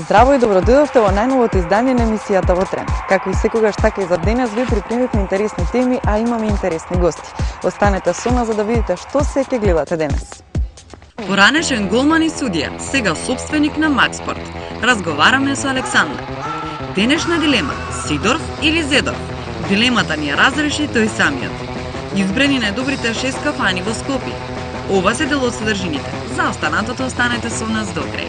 Здраво и добродојдовте во најновото издание на емисијата Во тренд. Како и секогаш, така и за денес ви припремивме интересни теми, а имаме интересни гости. Останете со нас за да видите што се ќе гледате денес. Поранешен голман и судија, сега собственик на Макспорт. Разговараме со Александар. Денешна дилема: Сидорф или Зедорф? Дилемата ни ја разреши тој самиот. Избрани најдобрите 6 кафани во Скопје. Ова се дел од содржините. За останатото останете со нас до крај.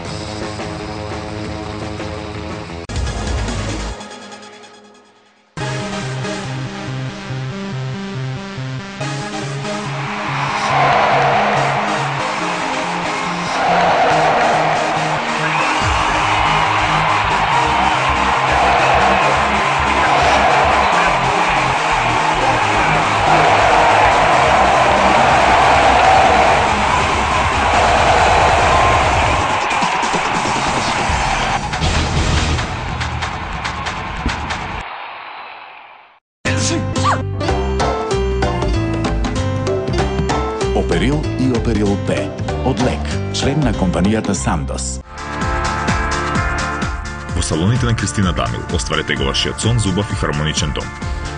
Оперил и Оперил П. Од лек, член на компанијата Сандос. Во салоните на Кристина Дамил остварете го вашиот сон за убав и хармоничен дом.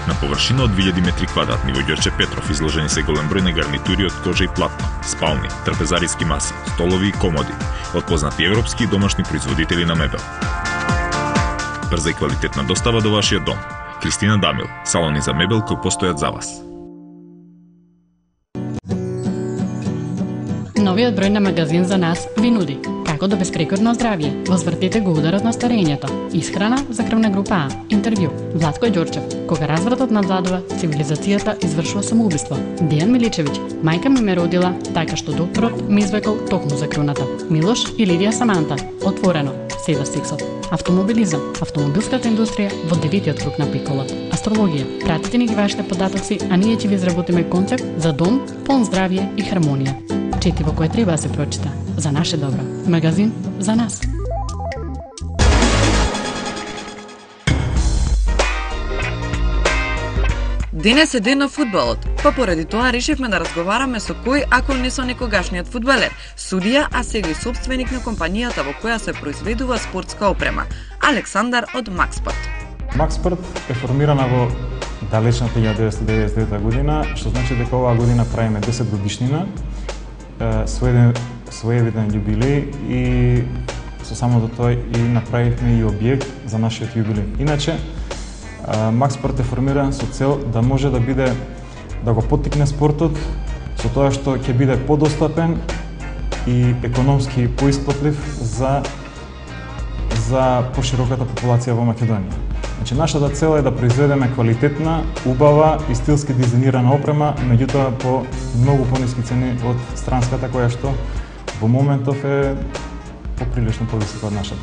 На површина од 2000 метри квадратни во Ѓорче Петров изложени се голем број на гарнитури од кожа и платно, спални, трапезариски маси, столови и комоди од познати европски и домашни производители на мебел. Брза и квалитетна достава до вашиот дом. Кристина Дамил, салони за мебел кои постојат за вас. Новиот број на магазин за нас ви нуди како до беспрекорно здравје, возвртете го ударот на старењето, исхрана за крвна група А, интервју, Владко Ѓорчев, кога развратот надвладува, цивилизацијата извршува самоубиство, Дејан Миличевиќ, мајка ми ме родила, така што докторот ми извекол токму за крвната, Милош и Лидија Саманта, отворено, седа сексот, автомобилизам, автомобилската индустрија во 9-тиот круг на пиколот, астрологија, пратите ни ги вашите податоци, а ние ќе ви изработиме концепт за дом, полн здравје и хармонија. Четиво кое треба да се прочита. За наше добро. Магазин за нас. Денес е ден на фудбалот, па поради тоа решивме да разговараме со кој, ако не со некогашниот фудбалер, судија, а сега и собственик на компанијата во која се произведува спортска опрема, Александар од Макспорт. Макспорт е формирана во далечната 1999 година, што значи дека оваа година правиме 10 годишнина, своевиден јубилеј и со самото тоа и направивме и објект за нашиот јубилеј. Иначе, Макспорт е формиран со цел да може да биде, да го поттикне спортот со тоа што ќе биде подостапен и економски поисплатлив за пошироката популација во Македонија. Значи, нашата цел е да произведеме квалитетна, убава и стилски дизајнирана опрема, меѓутоа по многу пониски цени од странската, која што во моментов е поприлично повисока од нашата.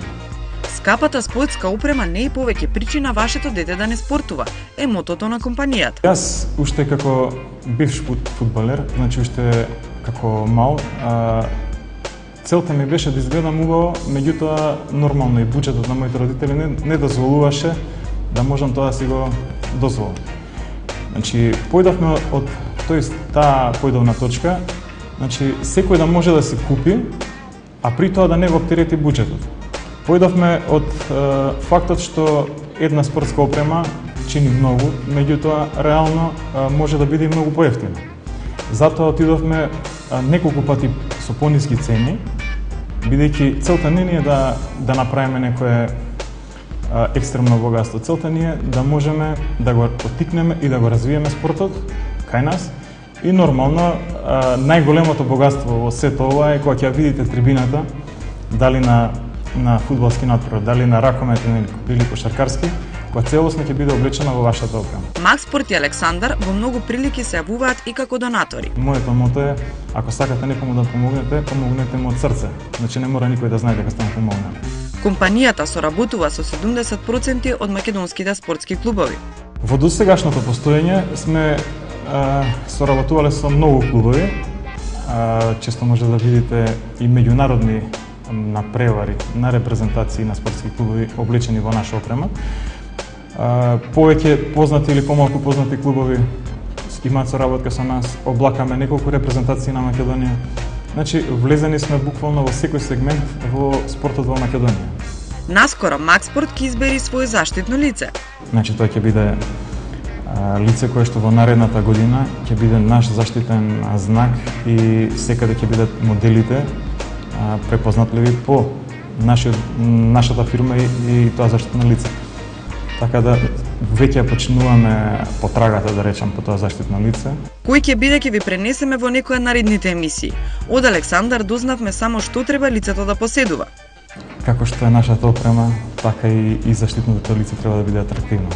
Скапата спортска опрема не е повеќе причина вашето дете да не спортува, е мотото на компанијата. Јас уште како бивш фудбалер, значи уште како мал, целта ми беше да изгледам убаво, меѓутоа нормално и буџетот на моите родители не дозволуваше да можам тоа да си го дозволам. Значи, појдовме од таа појдовна точка, значи секој да може да се купи, а при тоа да не го оптерети буџетот. Појдовме од фактот што една спортска опрема чини многу, меѓутоа реално може да биде и многу поевтина. Затоа отидовме неколку пати со пониски цени, бидејќи целта не е да направиме некое екстремно богатство. Целта ни е да можеме да го поттикнеме и да го развиеме спортот кај нас. И нормално, најголемото богатство во сето ова е кога ќе видите трибината, дали на фудбалски натпревар, дали на ракометен или кошаркарски, која целосно ќе биде облечена во вашата опрема. Макспорт и Александар во многу прилики се јавуваат и како донатори. Моето мото е, ако сакате некому да помогнете, помогнете му од срце. Значи не мора никој да знае дека сте му помогнали. Компанијата соработува со 70% од македонските спортски клубови. Во досегашното постоење сме соработувале со многу клубови. Често може да видите и меѓународни напревари на репрезентации на спортски клубови облечени во наша опрема. Повеќе познати или помалку познати клубови имаат соработка со нас, облакаме неколку репрезентации на Македонија. Значи, влезени сме буквално во секој сегмент во спортот во Македонија. Наскоро Макспорт ќе избери свој заштитно лице. Значи тоа ќе биде лице кое што во наредната година ќе биде наш заштитен знак и секаде ќе бидат моделите препознатливи по нашата фирма и тоа заштитно лице. Така да веќе почнуваме потрагата, да речам, по тоа заштитно лице. Кој ќе биде ќе ви пренесеме во некоја наредните емисии. Од Александар дознавме само што треба лицето да поседува. Како што е нашата опрема, така и заштитното лице треба да биде атрактивно.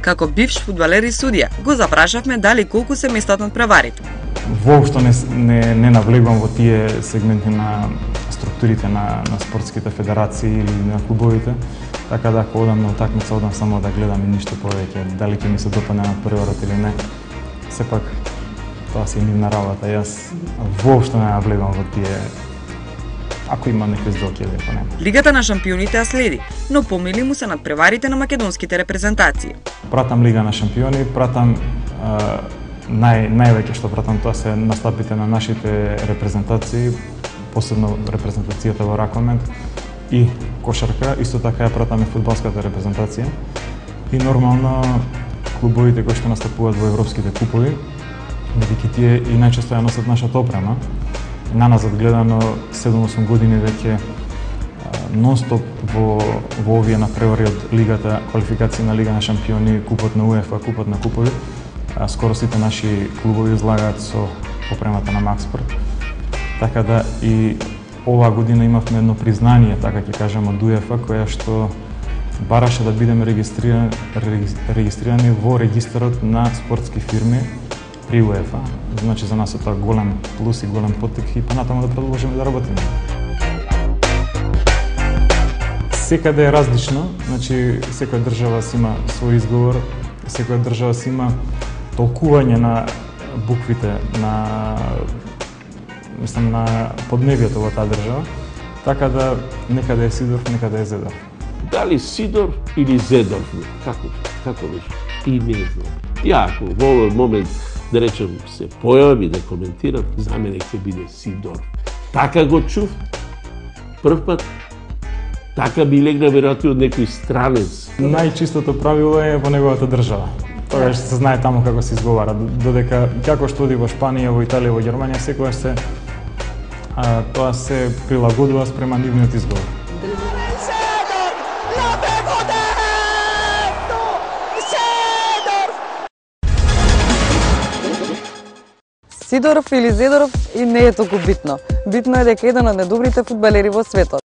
Како бивш фудбалер и судија, го запрашавме дали колку се местат над преварите. Воопшто не навлегувам во тие сегменти на структурите на спортските федерации или на клубовите, така да ако одам на утакмица, одам само да гледам и ништо повеќе, дали ќе ми се допадне на преварот или не. Сепак, тоа се нивна работа, јас воопшто не навлегувам во тие, ако има некои сделки или ако нема. Лигата на шампионите ја следи, но помили му се над преварите на македонските репрезентации. Пратам Лига на шампиони, пратам највеќе што пратам тоа се настапите на нашите репрезентации, посебно репрезентацијата во ракомет и кошарка, исто така ја пратаме фудбалската репрезентација и нормално клубовите кои што настапуваат во европските купови, бидејќи тие и најчесто ја носат нашата опрема. Наназад гледано 7-8 години веќе нонстоп во овие надпревари од лигата, квалификации на Лига на шампиони, купот на УЕФА, купот на купови. Скоро сите наши клубови излагаат со опремата на Макспорт. Така да и оваа година имавме едно признание, така ќе кажем, од УЕФА, која што бараше да бидеме регистрирани во регистарот на спортски фирми при УЕФА. Значи за нас е тоа голем плюс и голем поттик и понатаму да продолжиме да работиме. Секаде е различно, значи секоја држава си има свој изговор, секоја држава си има толкување на буквите на подневието во таа држава, така да некаде е Сидорф, некаде е Зедорф. Дали Сидорф или Зедорф, како беше? И не знам. Ја ако во овој момент, да речем, се појавам и да коментирам, за мене ќе биде Сидорф. Така го чув прв пат, така би легна веројатно од некој странец. Најчистото правило е во неговата држава. Тогаш се знае таму како се изговара, додека како што оди во Шпанија, во Италија, во Германија, секогаш тоа се прилагодува спрема нивниот изговор. Сидоров или Зедоров и не е толку битно. Битно е дека еден од најдобрите фудбалери во светот.